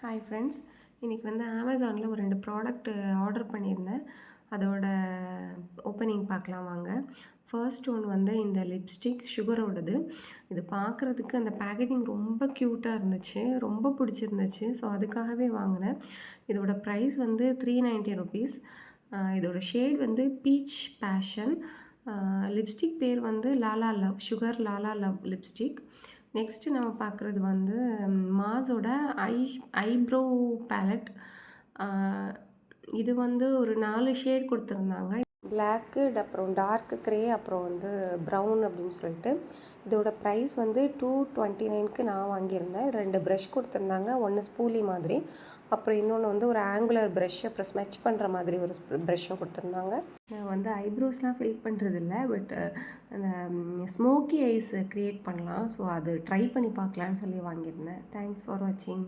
Hi friends, இன்றைக்கி வந்து அமேசானில் ஒரு 2 ப்ராடக்ட் ஆர்டர் பண்ணியிருந்தேன். அதோட ஓப்பனிங் பார்க்கலாம் வாங்க. ஃபர்ஸ்ட் ஒன் வந்து இந்த லிப்ஸ்டிக் சுகரோடது. இது பார்க்குறதுக்கு அந்த பேக்கேஜிங் ரொம்ப க்யூட்டாக இருந்துச்சு, ரொம்ப பிடிச்சிருந்துச்சு. ஸோ அதுக்காகவே வாங்கினேன். இதோட ப்ரைஸ் வந்து ₹390. இதோட ஷேட் வந்து பீச் பேஷன். லிப்ஸ்டிக் பேர் வந்து Lala love, sugar Lala love lipstick. Next நம்ம பார்க்குறது வந்து மாஸோட ஐ ஐப்ரோ பேலட். இது வந்து ஒரு 4 ஷேட் கொடுத்துருந்தாங்க. பிளாக்கு, அப்புறம் டார்க் க்ரே, அப்புறம் வந்து ப்ரௌன் அப்படின்னு சொல்லிட்டு. இதோட ப்ரைஸ் வந்து 229க்கு நான் வாங்கியிருந்தேன். 2 ப்ரஷ் கொடுத்துருந்தாங்க. ஒன்று ஸ்பூலி மாதிரி, அப்புறம் இன்னொன்று வந்து ஒரு ஆங்குலர் ப்ரஷ், அப்புறம் ஸ்மெச் பண்ணுற மாதிரி ஒரு ப்ரஷ்ஷும் கொடுத்துருந்தாங்க. நான் வந்து ஐப்ரோஸ்லாம் ஃபில் பண்ணுறதில்ல, பட் அந்த ஸ்மோக்கி ஐஸ் க்ரியேட் பண்ணலாம். ஸோ அது ட்ரை பண்ணி பார்க்கலான்னு சொல்லி வாங்கியிருந்தேன். தேங்க்ஸ் ஃபார் வாட்சிங்.